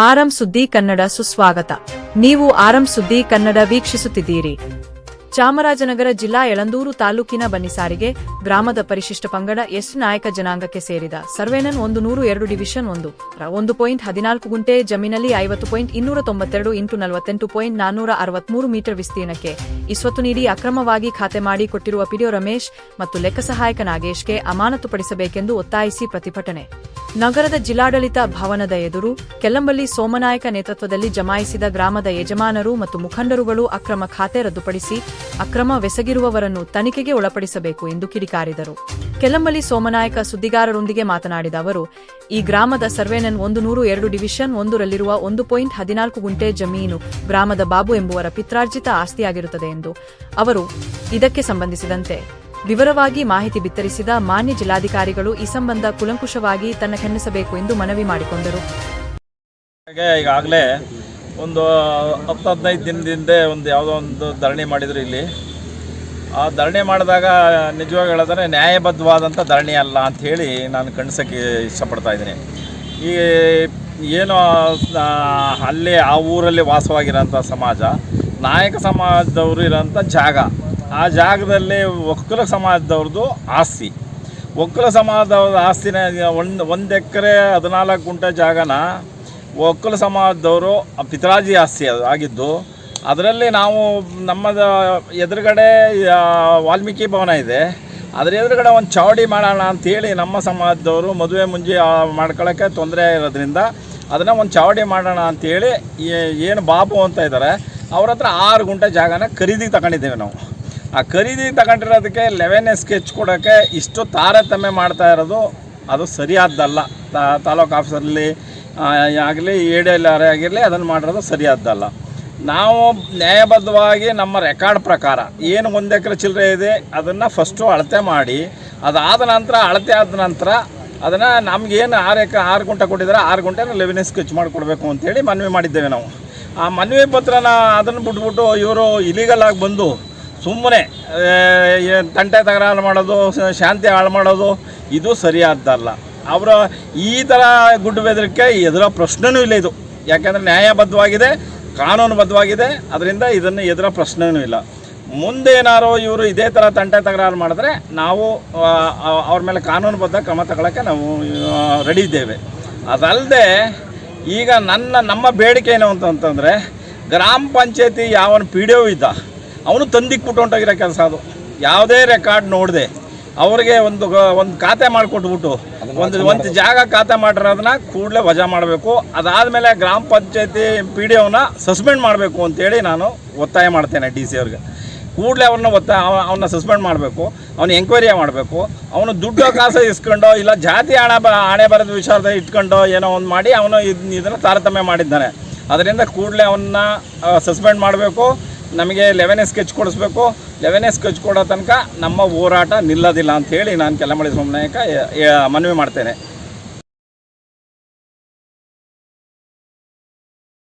ಆರಂ ಸುದ್ದಿ ಕನ್ನಡ ಸುಸ್ವಾಗತ. ನೀವು ಆರಂ ಸುದ್ದಿ ಕನ್ನಡ ವೀಕ್ಷಿಸುತ್ತಿದ್ದೀರಿ. ಚಾಮರಾಜನಗರ ಜಿಲ್ಲಾ ಯಳಂದೂರು ತಾಲೂಕಿನ ಬನ್ನಿಸಾರಿಗೆ ಗ್ರಾಮದ ಪರಿಶಿಷ್ಟ ಪಂಗಡ ಎಸ್ ನಾಯಕ ಜನಾಂಗಕ್ಕೆ ಸೇರಿದ ಸರ್ವೇನನ್ 102 ಡಿವಿಷನ್ 1.14 ಗುಂಟೆ ಜಮೀನಲ್ಲಿ 50.292 ಇಂಟು 48.463 ಮೀಟರ್ ವಿಸ್ತೀರ್ಣಕ್ಕೆ ಇಸ್ವತ್ತು ನೀಡಿ ಅಕ್ರಮವಾಗಿ ಖಾತೆ ಮಾಡಿ ಕೊಟ್ಟಿರುವ ಪಿಡಿಒ ರಮೇಶ್ ಮತ್ತು ಲೆಕ್ಕ ಸಹಾಯಕ ನಾಗೇಶ್ಗೆ ಅಮಾನತುಪಡಿಸಬೇಕೆಂದು ಒತ್ತಾಯಿಸಿ ಪ್ರತಿಭಟನೆ. ನಗರದ ಜಿಲ್ಲಾಡಳಿತ ಭವನದ ಎದುರು ಕೆಲ್ಲಂಬಲ್ಲಿ ಸೋಮನಾಯಕ ನೇತೃತ್ವದಲ್ಲಿ ಜಮಾಯಿಸಿದ ಗ್ರಾಮದ ಯಜಮಾನರು ಮತ್ತು ಮುಖಂಡರುಗಳು ಅಕ್ರಮ ಖಾತೆ ರದ್ದುಪಡಿಸಿ ಅಕ್ರಮವೆಸಗಿರುವವರನ್ನು ತನಿಖೆಗೆ ಒಳಪಡಿಸಬೇಕು ಎಂದು ಕಿಡಿಕಾರಿದರು. ಕೆಲ್ಲಂಬಲ್ಲಿ ಸೋಮನಾಯಕ ಸುದ್ದಿಗಾರರೊಂದಿಗೆ ಮಾತನಾಡಿದ ಅವರು, ಈ ಗ್ರಾಮದ ಸರ್ವೇನನ್ 102 ಡಿವಿಷನ್ 1ರಲ್ಲಿರುವ 1.14 ಗುಂಟೆ ಜಮೀನು ಗ್ರಾಮದ ಬಾಬು ಎಂಬುವರ ಪಿತ್ರಾರ್ಜಿತ ಆಸ್ತಿಯಾಗಿರುತ್ತದೆ ಎಂದು ಅವರು ಇದಕ್ಕೆ ಸಂಬಂಧಿಸಿದಂತೆ ವಿವರವಾಗಿ ಮಾಹಿತಿ ಬಿತ್ತರಿಸಿದ ಮಾನ್ಯ ಜಿಲ್ಲಾಧಿಕಾರಿಗಳು ಈ ಸಂಬಂಧ ಕೂಲಂಕುಷವಾಗಿ ತನಿಖೆಸಬೇಕು ಎಂದು ಮನವಿ ಮಾಡಿಕೊಂಡರು. ಈಗಾಗಲೇ ಒಂದು 10-15 ದಿನದಿಂದ ಯಾವುದೋ ಒಂದು ಧರಣಿ ಮಾಡಿದ್ರು. ಇಲ್ಲಿ ಆ ಧರಣಿ ಮಾಡಿದಾಗ ನಿಜವಾಗಿ ಹೇಳಿದ್ರೆ ನ್ಯಾಯಬದ್ಧವಾದಂಥ ಧರಣಿ ಅಲ್ಲ ಅಂಥೇಳಿ ನಾನು ಖಂಡಿಸೋಕ್ಕೆ ಇಷ್ಟಪಡ್ತಾ ಇದ್ದೀನಿ. ಈ ಏನು ಅಲ್ಲಿ ಆ ಊರಲ್ಲಿ ವಾಸವಾಗಿರೋಂಥ ಸಮಾಜ, ನಾಯಕ ಸಮಾಜದವರು ಇರೋಂಥ ಜಾಗ, ಆ ಜಾಗದಲ್ಲಿ ಒಕ್ಕಲ ಸಮಾಜದವ್ರದ್ದು ಆಸ್ತಿ, ಒಕ್ಕಲ ಸಮಾಜದವ್ರ ಆಸ್ತಿನ ಒಂದು ಎಕರೆ 14 ಗುಂಟೆ ಜಾಗನ ಒಕ್ಕಲ ಸಮಾಜದವರು ಪಿತ್ರಾಜಿ ಆಸ್ತಿ ಆಗಿದ್ದು, ಅದರಲ್ಲಿ ನಾವು ನಮ್ಮದು ಎದುರುಗಡೆ ವಾಲ್ಮೀಕಿ ಭವನ ಇದೆ, ಅದರ ಎದುರುಗಡೆ ಒಂದು ಚಾವಡಿ ಮಾಡೋಣ ಅಂಥೇಳಿ ನಮ್ಮ ಸಮಾಜದವರು ಮದುವೆ ಮುಂಜಿ ಮಾಡ್ಕೊಳ್ಳೋಕ್ಕೆ ತೊಂದರೆ ಇರೋದ್ರಿಂದ ಅದನ್ನು ಒಂದು ಚಾವಡಿ ಮಾಡೋಣ ಅಂಥೇಳಿ ಏನು ಬಾಬು ಅಂತ ಇದ್ದಾರೆ ಅವ್ರ ಹತ್ರ 6 ಗುಂಟೆ ಜಾಗನ ಖರೀದಿಗೆ ತಗೊಂಡಿದ್ದೇವೆ ನಾವು. ಆ ಖರೀದಿ ತಗೊಂಡಿರೋದಕ್ಕೆ 11 ಸ್ಕೆಚ್ ಕೊಡೋಕ್ಕೆ ಇಷ್ಟು ತಾರತಮ್ಯ ಮಾಡ್ತಾ ಇರೋದು ಅದು ಸರಿಯಾದ್ದಲ್ಲ. ತಾಲೂಕು ಆಫೀಸಲ್ಲಿ ಆಗಲಿ ADLR ಆಗಿರಲಿ ಅದನ್ನು ಮಾಡಿರೋದು ಸರಿಯಾದ್ದಲ್ಲ. ನಾವು ನ್ಯಾಯಬದ್ಧವಾಗಿ ನಮ್ಮ ರೆಕಾರ್ಡ್ ಪ್ರಕಾರ ಏನು 1 ಎಕರೆ ಚಿಲ್ಲರೆ ಇದೆ ಅದನ್ನು ಫಸ್ಟು ಅಳತೆ ಮಾಡಿ, ಅದಾದ ನಂತರ ಅಳತೆ ಆದ ನಂತರ ಅದನ್ನು ನಮಗೇನು 6 ಗುಂಟೆ ಕೊಟ್ಟಿದ್ದಾರೆ 6 ಗುಂಟೆನ 11 ಸ್ಕೆಚ್ ಮಾಡಿಕೊಡ್ಬೇಕು ಅಂತೇಳಿ ಮನವಿ ಮಾಡಿದ್ದೇವೆ ನಾವು. ಆ ಮನವಿ ಪತ್ರನ ಅದನ್ನು ಬಿಟ್ಬಿಟ್ಟು ಇವರು ಇಲೀಗಲ್ ಆಗಿ ಬಂದು ಸುಮ್ಮನೆ ತಂಟೆ ತಕರಾರು ಮಾಡೋದು, ಶಾಂತಿ ಹಾಳು ಮಾಡೋದು ಇದು ಸರಿಯಾದ್ದಲ್ಲ. ಅವರು ಈ ಥರ ಗುಡ್ಡು ಬೆದರಿಕೆ ಎದುರೋ ಪ್ರಶ್ನೆನೂ ಇಲ್ಲ ಇದು. ಯಾಕೆಂದರೆ ನ್ಯಾಯಬದ್ಧವಾಗಿದೆ, ಕಾನೂನುಬದ್ಧವಾಗಿದೆ, ಅದರಿಂದ ಇದನ್ನು ಎದುರೋ ಪ್ರಶ್ನೆನೂ ಇಲ್ಲ. ಮುಂದೆ ಏನಾರು ಇವರು ಇದೇ ಥರ ತಂಟೆ ತಕರಾರು ಮಾಡಿದ್ರೆ ನಾವು ಅವ್ರ ಮೇಲೆ ಕಾನೂನುಬದ್ಧ ಕ್ರಮ ತಗೊಳ್ಳೋಕ್ಕೆ ನಾವು ರೆಡಿ ಇದ್ದೇವೆ. ಅದಲ್ಲದೆ ಈಗ ನಮ್ಮ ಬೇಡಿಕೆ ಏನು ಅಂತಂದರೆ, ಗ್ರಾಮ ಪಂಚಾಯತಿ ಯಾವನು PDO ಇದ್ದ ಅವನು ತಂದಿಕ್ಬಿಟ್ಟು ಹೊಂಟೋಗಿರೋ ಕೆಲಸ ಅದು. ಯಾವುದೇ ರೆಕಾರ್ಡ್ ನೋಡಿದೆ ಅವ್ರಿಗೆ ಒಂದು ಖಾತೆ ಮಾಡಿಕೊಟ್ಬಿಟ್ಟು ಒಂದು ಜಾಗ ಖಾತೆ ಮಾಡಿರೋದನ್ನ ಕೂಡಲೇ ವಜಾ ಮಾಡಬೇಕು. ಅದಾದಮೇಲೆ ಗ್ರಾಮ ಪಂಚಾಯತಿ PDOನ ಸಸ್ಪೆಂಡ್ ಮಾಡಬೇಕು ಅಂತೇಳಿ ನಾನು ಒತ್ತಾಯ ಮಾಡ್ತೇನೆ. DC ಅವ್ರಿಗೆ ಕೂಡಲೇ ಅವನ್ನ ಸಸ್ಪೆಂಡ್ ಮಾಡಬೇಕು, ಅವನು ಎಂಕ್ವೈರಿ ಮಾಡಬೇಕು. ಅವನು ದುಡ್ಡು ಕಾಸು ಇಸ್ಕೊಂಡು ಇಲ್ಲ ಜಾತಿ ಹಣೆ ಬರೋದು ವಿಚಾರದ ಇಟ್ಕೊಂಡು ಏನೋ ಒಂದು ಮಾಡಿ ಅವನು ಇದನ್ನು ತಾರತಮ್ಯ ಮಾಡಿದ್ದಾನೆ. ಅದರಿಂದ ಕೂಡಲೇ ಅವನ್ನ ಸಸ್ಪೆಂಡ್ ಮಾಡಬೇಕು. ನಮಗೆ 11 ಸ್ಕೆಚ್ ಕೊಡಿಸ್ಬೇಕು. 11 ಸ್ಕೆಚ್ ಕೊಡೋ ತನಕ ನಮ್ಮ ಹೋರಾಟ ನಿಲ್ಲೋದಿಲ್ಲ ಅಂಥೇಳಿ ನಾನು ಕೆಲ್ಲಂಬಲ್ಲಿ ಸೋಮನಾಯಕ ಮನವಿ ಮಾಡ್ತೇನೆ.